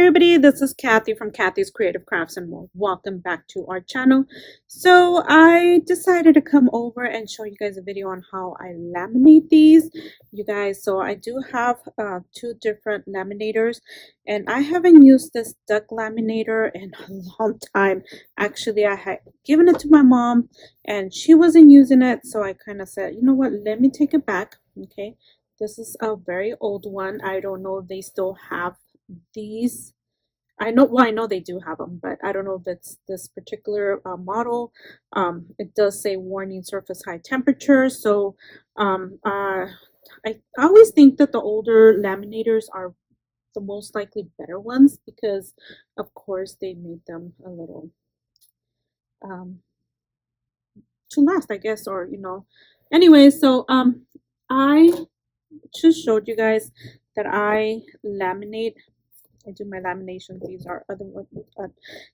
everybody, this is Kathy from Kathy's Creative Crafts and more. Welcome back to our channel. So I decided to come over and show you guys a video on how I laminate these, you guys. So I do have two different laminators, and I haven't used this duck laminator in a long time. Actually, I had given it to my mom and she wasn't using it, so I kind of said, you know what, let me take it back. Okay, this is a very old one. I don't know if they still have these. I know they do have them, but I don't know if it's this particular model. It does say warning surface high temperature. So I always think that the older laminators are the most likely better ones because of course they made them a little um, to last, I guess, or anyway. So I just showed you guys that I laminate. I do my laminations. These are other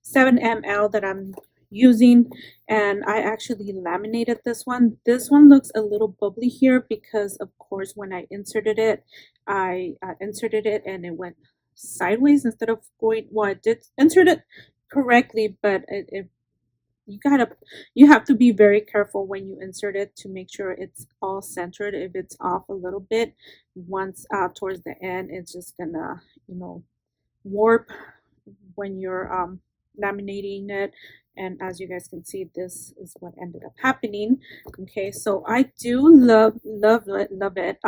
7 ml that I'm using, and I actually laminated this one. This one looks a little bubbly here because of course when I inserted it, I inserted it and it went sideways instead of going, well, I did insert it correctly, but you have to be very careful when you insert it to make sure it's all centered. If it's off a little bit, once towards the end, it's just gonna warp when you're laminating it. And as you guys can see, this is what ended up happening. Okay, so I do love it.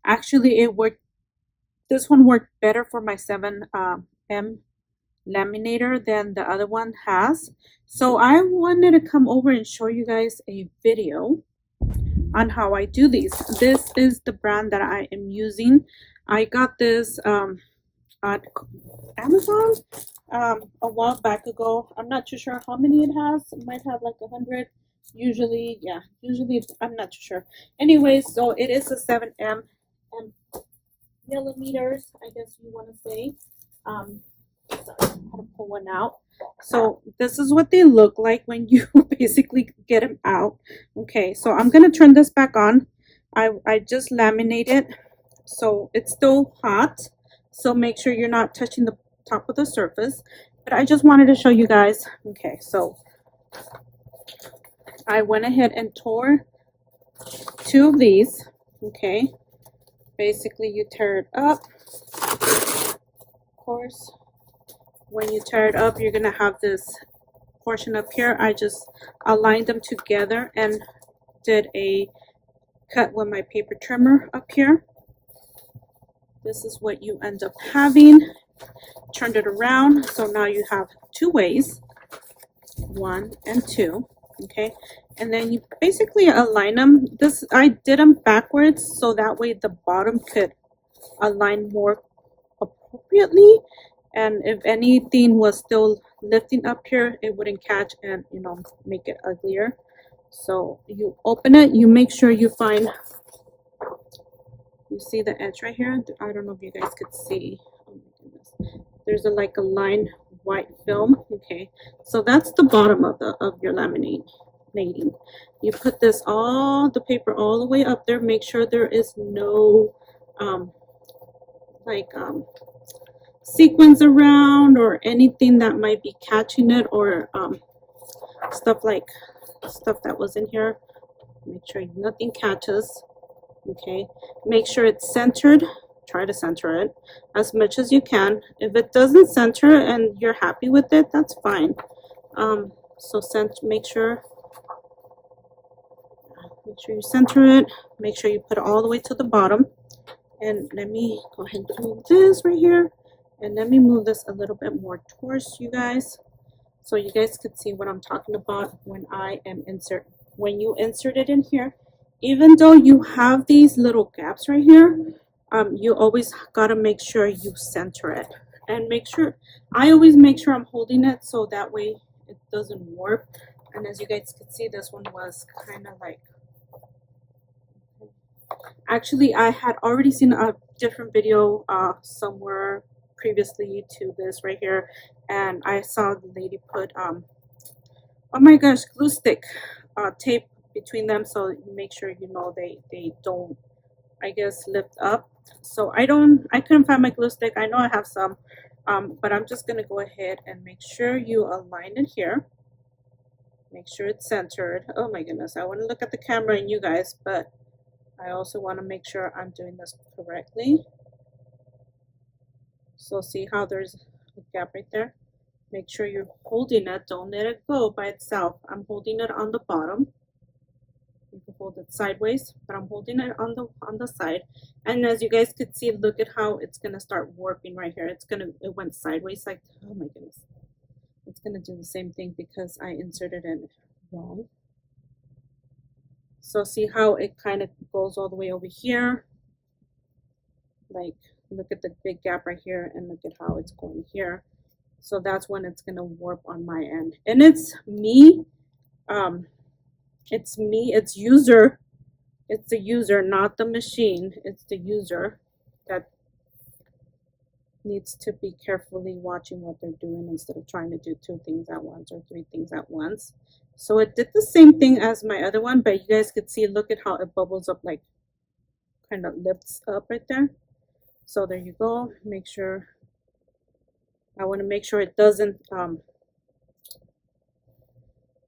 Actually, it worked. This one worked better for my 7M laminator than the other one has. So I wanted to come over and show you guys a video on how I do these. This is the brand that I am using. I got this on Amazon a while back ago. I'm not too sure how many it has. It might have like 100. Usually I'm not too sure. Anyway, so it is a 7M millimeters, I guess you want to say. Sorry, I'm gonna pull one out. So this is what they look like when you basically get them out. Okay, so I'm gonna turn this back on. I just laminated, so it's still hot, so make sure you're not touching the top of the surface, but I just wanted to show you guys. Okay, so I went ahead and tore two of these. Okay, basically you tear it up. Of course, when you tear it up, you're gonna have this portion up here. I just aligned them together and did a cut with my paper trimmer up here. This is what you end up having. Turned it around, so now you have two ways, 1 and 2. Okay, and then you basically align them. This, I did them backwards so that way the bottom could align more appropriately, and if anything was still lifting up here, it wouldn't catch and make it uglier. So you open it, you make sure you find, you see the edge right here. I don't know if you guys could see. Oh my goodness. There's like a lined white film. Okay, so that's the bottom of your laminating. You put this the paper all the way up there. Make sure there is no sequins around or anything that might be catching it, or stuff that was in here. Make sure nothing catches. Okay, make sure it's centered. Try to center it as much as you can. If it doesn't center and you're happy with it, that's fine. So make sure you center it. Make sure you put it all the way to the bottom. And let me go ahead and move this right here, and let me move this a little bit more towards you guys, so you guys could see what I'm talking about when I am when you insert it in here. Even though you have these little gaps right here, you always got to make sure you center it, and I always make sure I'm holding it so that way it doesn't warp. And as you guys can see, this one was kind of like, actually I had already seen a different video somewhere previously to this right here, and I saw the lady put oh my gosh, glue stick tape between them, so make sure they don't, I guess, lift up. So I couldn't find my glue stick. I know I have some But I'm just going to go ahead and make sure you align it here. Make sure it's centered. Oh my goodness, I want to look at the camera and you guys, but I also want to make sure I'm doing this correctly. So see how there's a gap right there? Make sure you're holding it. Don't let it go by itself. I'm holding it on the bottom. You can hold it sideways, but I'm holding it on the side. And as you guys could see, look at how it's gonna start warping right here. It went sideways like, oh my goodness. It's gonna do the same thing because I inserted it wrong. So see how it kind of goes all the way over here. Like, look at the big gap right here and look at how it's going here. So that's when it's gonna warp on my end. And it's me, it's the user, not the machine. It's the user that needs to be carefully watching what they're doing instead of trying to do 2 things at once or 3 things at once. So it did the same thing as my other one, but you guys could see, look at how it bubbles up, like kind of lifts up right there. So there you go. Make sure, I want to make sure it doesn't, oh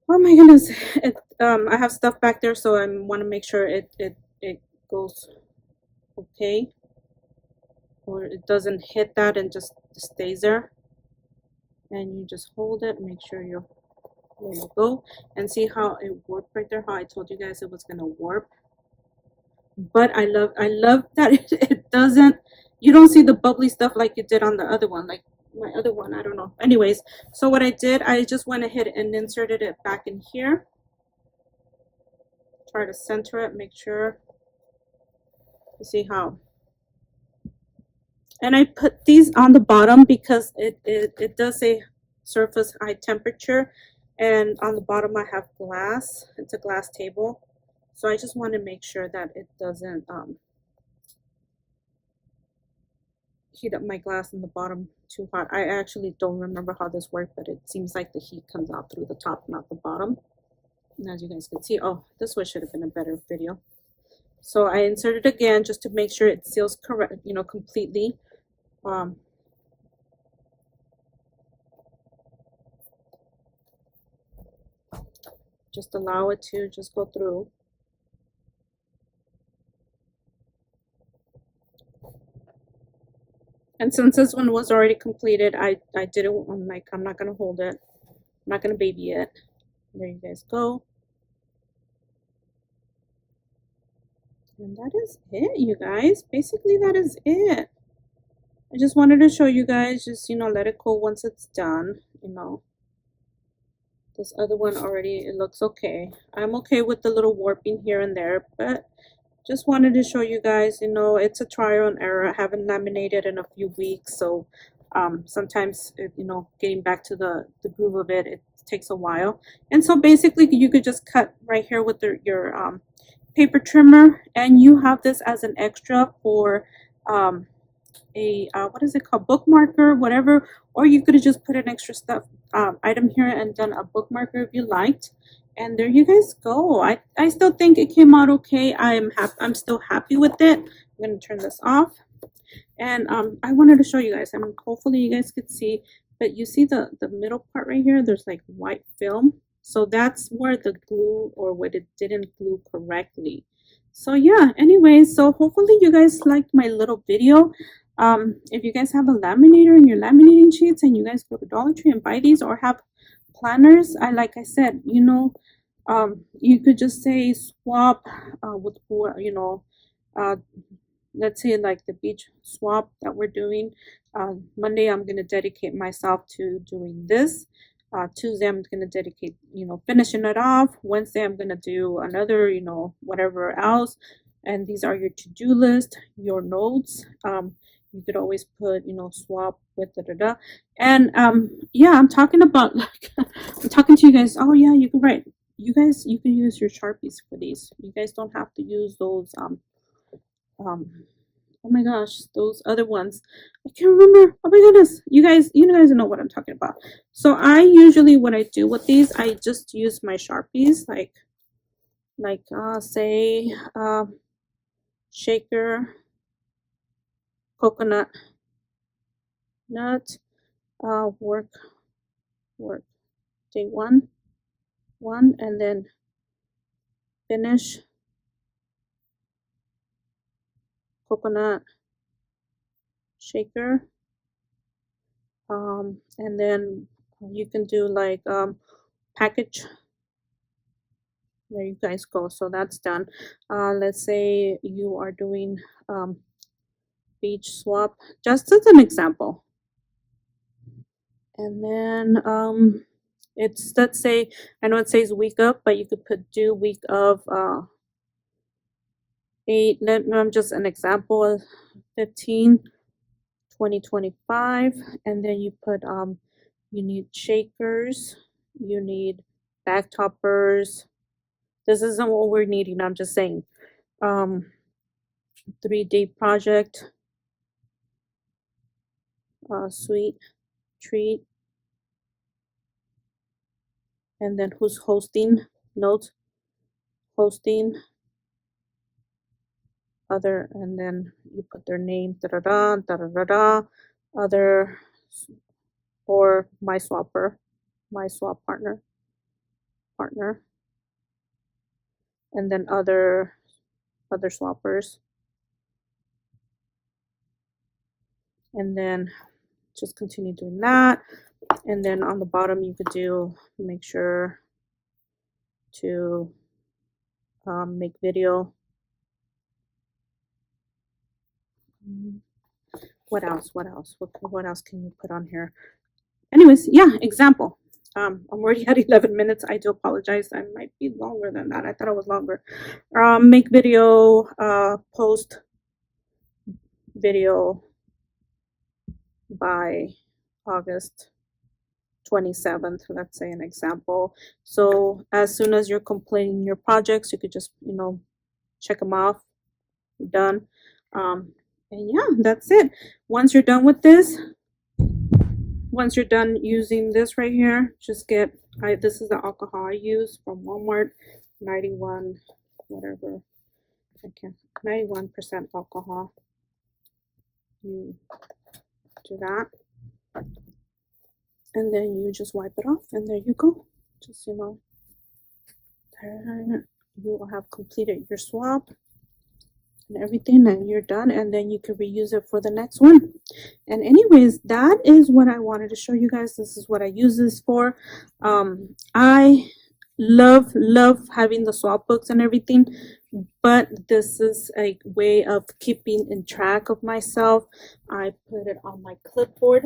my goodness, I have stuff back there, so I want to make sure it goes okay, or it doesn't hit that and just stays there. And you just hold it, make sure you're, there you go, and see how it warped right there, how I told you guys it was gonna warp. But I love that it doesn't, you don't see the bubbly stuff like you did on the other one, like my other one, I don't know. Anyways, so what I did, I just went ahead and inserted it back in here. Try to center it, make sure you see how. And I put these on the bottom because it does say surface high temperature, and on the bottom I have glass. It's a glass table, so I just want to make sure that it doesn't heat up my glass in the bottom too hot. I actually don't remember how this worked, but it seems like the heat comes out through the top, not the bottom. And as you guys can see, oh, this one should have been a better video. So I inserted again just to make sure it seals correct, you know, completely. Just allow it to just go through. And since this one was already completed, I did it. I'm like, I'm not gonna hold it. I'm not gonna baby it. There you guys go. And that is it, you guys. Basically, that is it. I just wanted to show you guys, just, you know, let it cool once it's done, you know. This other one already, it looks okay. I'm okay with the little warping here and there, but just wanted to show you guys, you know, it's a trial and error. I haven't laminated in a few weeks, so sometimes, you know, getting back to the groove of it, it takes a while. And so basically, you could just cut right here with your paper trimmer, and you have this as an extra for what is it called, bookmarker, whatever, or you could have just put an extra stuff item here and done a bookmarker if you liked. And there you guys go. I still think it came out okay. I'm still happy with it. I'm going to turn this off, and I wanted to show you guys, and hopefully you guys could see, but you see the middle part right here, there's like white film, so that's where the glue, or what it didn't glue correctly. So yeah, anyway, so hopefully you guys liked my little video. If you guys have a laminator and you're laminating sheets and you guys go to Dollar Tree and buy these, or have planners, like I said, you know, you could just say swap with, you know, let's say like the beach swap that we're doing. Monday I'm going to dedicate myself to doing this. Tuesday I'm going to dedicate, you know, finishing it off. Wednesday I'm going to do another, you know, whatever else. And these are your to-do list, your notes. You could always put, you know, swap with da-da-da. And yeah, I'm talking about, like, I'm talking to you guys. Oh yeah, you can write. You guys, you can use your Sharpies for these. You guys don't have to use those oh my gosh, those other ones. I can't remember. Oh my goodness. You guys know what I'm talking about. So I usually, what I do with these, I just use my Sharpies, like say shaker, coconut, nut, work day one, and then finish coconut shaker. And then you can do like package. There you guys go. So that's done. Let's say you are doing beach swap, just as an example. And then it's, let's say, I know it says week up, but you could put do week of 8, I'm just an example, 15 2025, and then you put you need shakers, you need back toppers. This isn't what we're needing, I'm just saying. 3-day project, sweet treat, and then who's hosting, notes, hosting, other, and then you put their name, da da da da da da, other, or my swapper, my swap partner, and then other swappers, and then just continue doing that. And then on the bottom you could do, make sure to make video. What else what else can you put on here? Anyways, yeah, example. I'm already at 11 minutes. I do apologize. I might be longer than that. I thought it was longer. Make video, post video by August 27th, let's say, an example. So as soon as you're completing your projects, you could just, you know, check them off. You're done. And yeah, that's it. Once you're done with this, once you're done using this right here, just get, this is the alcohol I use from Walmart, 91 whatever, I can't, 91% alcohol. You do that, and then you just wipe it off, and there you go. Just, you know, you will have completed your swap and everything, and you're done, and then you can reuse it for the next one. And anyways, that is what I wanted to show you guys. This is what I use this for. I love having the swap books and everything, but this is a way of keeping in track of myself. I put it on my clipboard,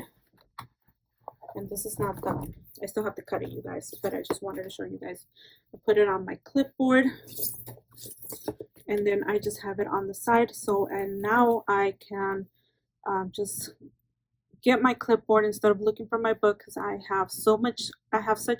and this is not done. I still have to cut it, you guys, but I just wanted to show you guys. I put it on my clipboard, and then I just have it on the side. So, and now I can just get my clipboard instead of looking for my book, because I have such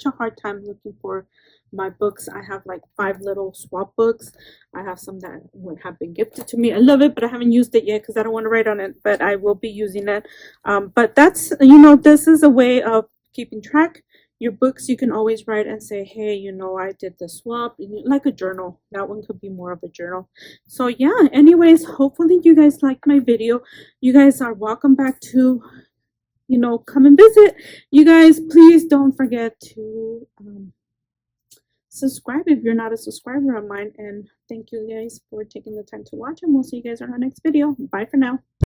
a hard time looking for my books. I have like 5 little swap books. I have some that would have been gifted to me. I love it, but I haven't used it yet because I don't want to write on it, but I will be using it. But that's, you know, this is a way of keeping track. Your books, you can always write and say, hey, you know, I did the swap, like a journal. That one could be more of a journal. So yeah, anyways, hopefully you guys liked my video. You guys are welcome back to, you know, come and visit. You guys, please don't forget to subscribe if you're not a subscriber of mine. And thank you guys for taking the time to watch, and we'll see you guys on our next video. Bye for now.